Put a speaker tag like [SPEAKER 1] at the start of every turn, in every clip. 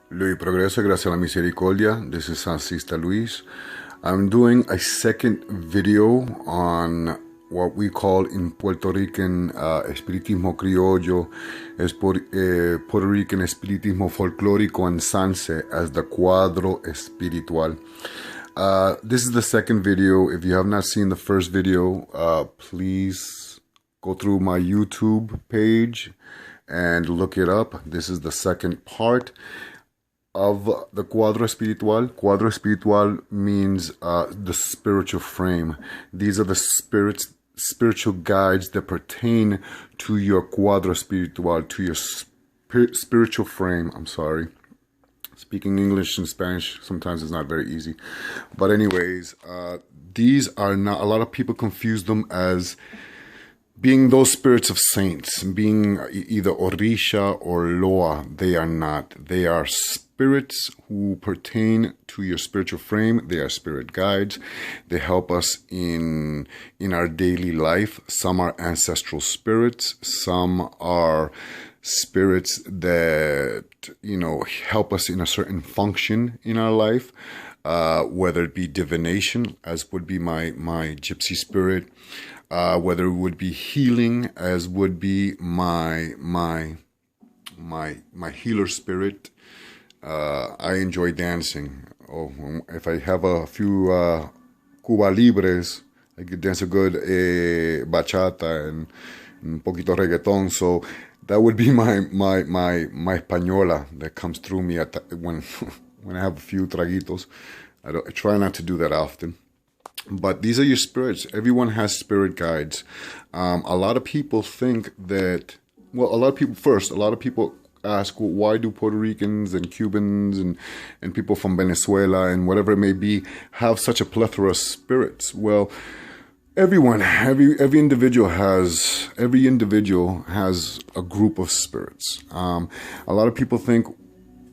[SPEAKER 1] Lui progreso gracias a la misericordia. This is Sancista Luis. I'm doing a second video on what we call in Puerto Rican Espiritismo Criollo, Puerto Rican Espiritismo Folclórico and Sance as the Cuadro Espiritual. This is the second video. If you have not seen the first video, please go through my YouTube page and look it up. This is the second part of the Cuadro Espiritual. Cuadro Espiritual means the spiritual frame. These are the spiritual guides that pertain to your Cuadro Espiritual, to your spiritual frame. I'm sorry. Speaking English and Spanish sometimes is not very easy. But anyways, these are not, a lot of people confuse them as being those spirits of saints, being either Orisha or Loa. They are not. They are spirits who pertain to your spiritual frame. They are spirit guides. They help us in our daily life. Some are ancestral spirits. Some are spirits that, help us in a certain function in our life, whether it be divination, as would be my gypsy spirit, whether it would be healing, as would be my healer spirit. I enjoy dancing. Oh, if I have a few Cuba Libres, I could dance a good bachata and un poquito reggaeton. So that would be my española that comes through me when I have a few traguitos. I try not to do that often. But these are your spirits. Everyone has spirit guides. A lot of people think that, a lot of people ask, well, why do Puerto Ricans and Cubans and people from Venezuela and whatever it may be have such a plethora of spirits? Well, every individual has a group of spirits. A lot of people think,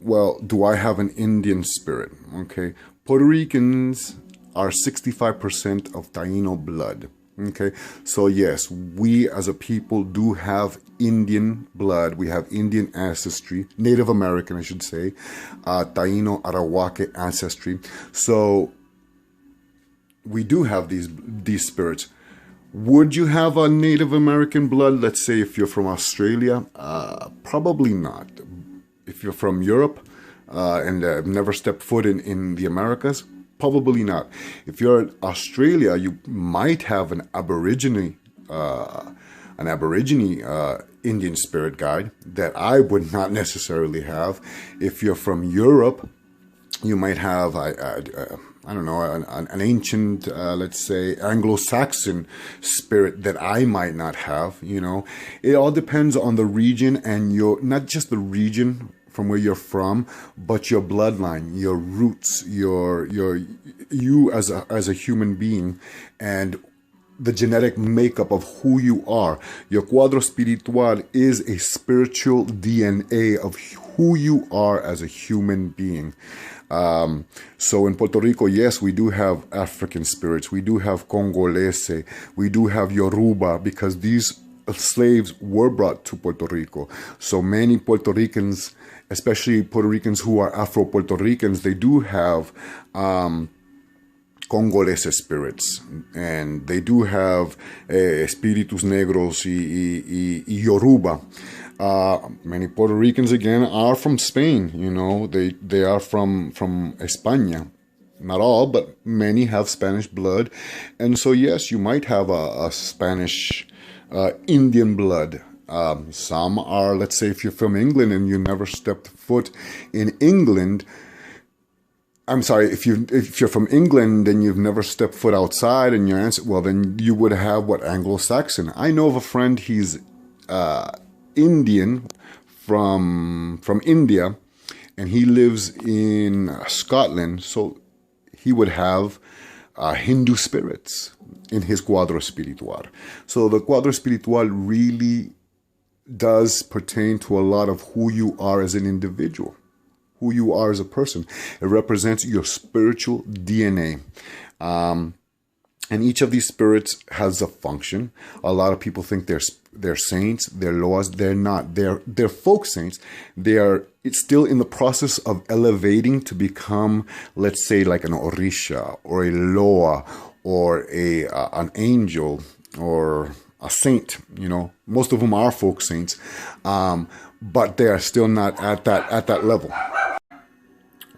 [SPEAKER 1] well, do I have an Indian spirit? Okay, Puerto Ricans are 65% of Taino blood. Okay, so yes, we as a people do have Indian blood. We have Indian ancestry, Native American, I should say, Taino Arawake ancestry. So we do have these spirits. Would you have a Native American blood? Let's say if you're from Australia, probably not. If you're from Europe and have never stepped foot in the Americas, probably not. If you're in Australia, you might have an Aborigine Indian spirit guide that I would not necessarily have. If you're from Europe, you might have I don't know, an ancient, let's say, Anglo-Saxon spirit that I might not have. It all depends on the region and not just the region from where you're from, but your bloodline, your roots, you as a human being, and the genetic makeup of who you are. Your Cuadro Espiritual is a spiritual DNA of who you are as a human being. So in Puerto Rico, yes, we do have African spirits. We do have Congolese. We do have Yoruba, because these slaves were brought to Puerto Rico. So many Puerto Ricans, especially Puerto Ricans who are Afro-Puerto Ricans, they do have Congolese spirits, and they do have espíritus negros y Yoruba. Many Puerto Ricans, again, are from Spain. They are from España. Not all, but many have Spanish blood. And so, yes, you might have a Spanish Indian blood. Some are, let's say, if you're from England and you never stepped foot in England, I'm sorry, if you're from England and you've never stepped foot outside and your answer, well, then you would have Anglo-Saxon. I know of a friend, he's Indian from India, and he lives in Scotland, so he would have Hindu spirits in his Cuadro Espiritual. So the Cuadro Espiritual really does pertain to a lot of who you are as an individual, who you are as a person. It represents your spiritual DNA. And each of these spirits has a function. A lot of people think they're saints, they're loas. They're not. They're folk saints. It's still in the process of elevating to become, let's say, like an orisha or a loa or an angel or a saint. You know, most of them are folk saints, but they are still not at that level.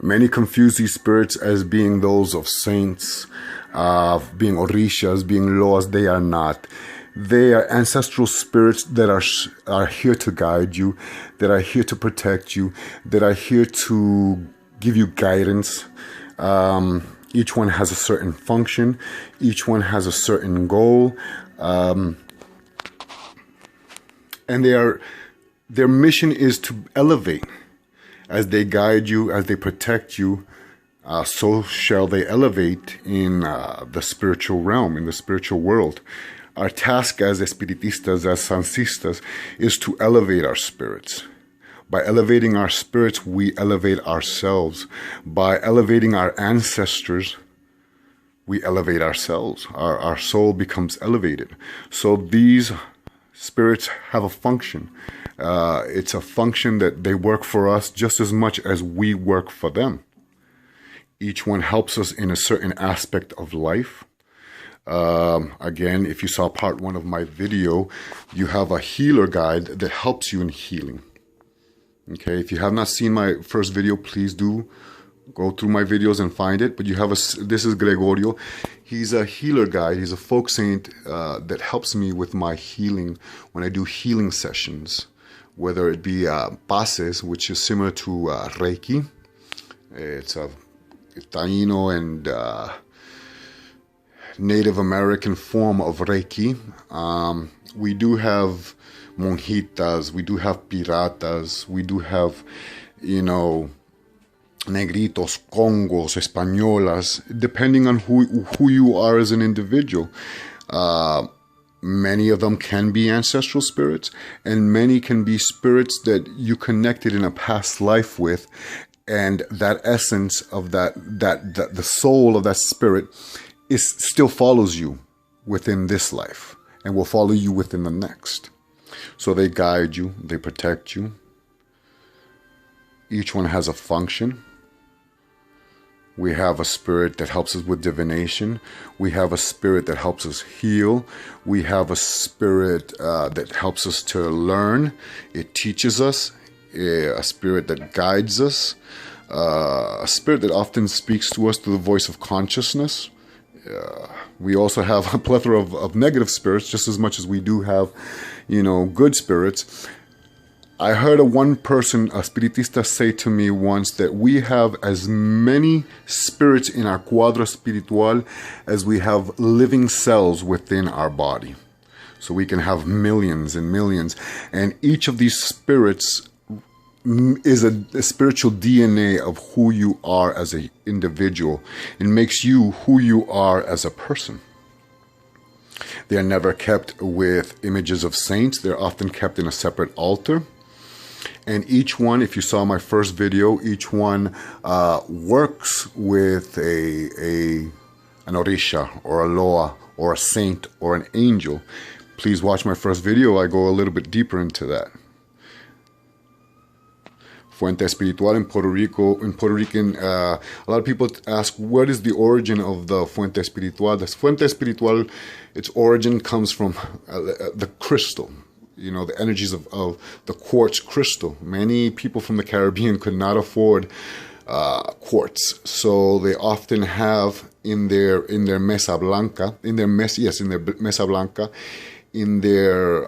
[SPEAKER 1] Many confuse these spirits as being those of saints, being orishas, being loas. They are not. They are ancestral spirits that are here to guide you, that are here to protect you, that are here to give you guidance. Each one has a certain function. Each one has a certain goal. And their mission is to elevate. As they guide you, as they protect you, so shall they elevate in the spiritual realm, in the spiritual world. Our task as Espiritistas, as Sancistas, is to elevate our spirits. By elevating our spirits, we elevate ourselves. By elevating our ancestors, we elevate ourselves. Our soul becomes elevated. So these spirits have a function. It's a function that they work for us just as much as we work for them. Each one helps us in a certain aspect of life. Again, if you saw part 1 of my video, you have a healer guide that helps you in healing. Okay, if you have not seen my first video, please do go through my videos and find it. But you have this is Gregorio. He's a healer guide. He's a folk saint that helps me with my healing when I do healing sessions, whether it be pases, which is similar to Reiki. It's a Taino and Native American form of Reiki. We do have monjitas, we do have piratas, we do have, you know, negritos, congos, españolas, depending on who you are as an individual. Many of them can be ancestral spirits, and many can be spirits that you connected in a past life with, and that essence of that the soul of that spirit still follows you within this life and will follow you within the next. So they guide you, they protect you. Each one has a function. We have a spirit that helps us with divination. We have a spirit that helps us heal. We have a spirit that helps us to learn. It teaches us. A spirit that guides us. A spirit that often speaks to us through the voice of consciousness. We also have a plethora of negative spirits, just as much as we do have, you know, good spirits. I heard one person, a spiritista, say to me once that we have as many spirits in our Cuadro Espiritual as we have living cells within our body. So we can have millions and millions. And each of these spirits is a spiritual DNA of who you are as an individual. It makes you who you are as a person. They are never kept with images of saints. They're often kept in a separate altar. And each one, if you saw my first video, each one works with an orisha or a loa or a saint or an angel. Please watch my first video. I go a little bit deeper into that. Fuente Espiritual in Puerto Rico, in Puerto Rican, a lot of people ask, what is the origin of the Fuente Espiritual? The Fuente Espiritual, its origin comes from the crystal. You know, the energies of the quartz crystal. Many people from the Caribbean could not afford quartz, so they often have in their mesa blanca, in their mesa blanca, in their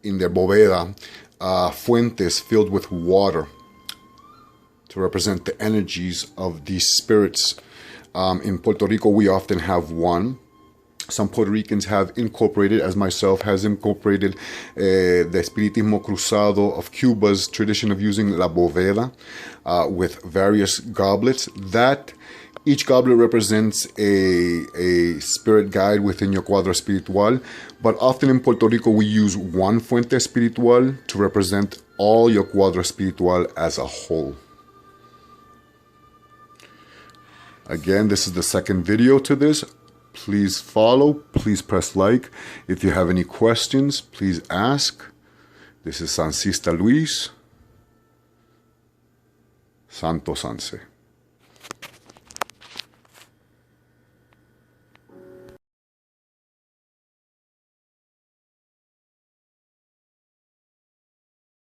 [SPEAKER 1] bóveda, fuentes filled with water to represent the energies of these spirits. In Puerto Rico, we often have one. Some Puerto Ricans have incorporated, as myself has incorporated, the Espiritismo Cruzado of Cuba's tradition of using la bóveda with various goblets. That each goblet represents a spirit guide within your Cuadro Espiritual, but often in Puerto Rico we use one Fuente Espiritual to represent all your Cuadro Espiritual as a whole. Again, this is the second video to this. please follow, please press like. If you have any questions, please ask. This is Sancista Luis, Santo Sance.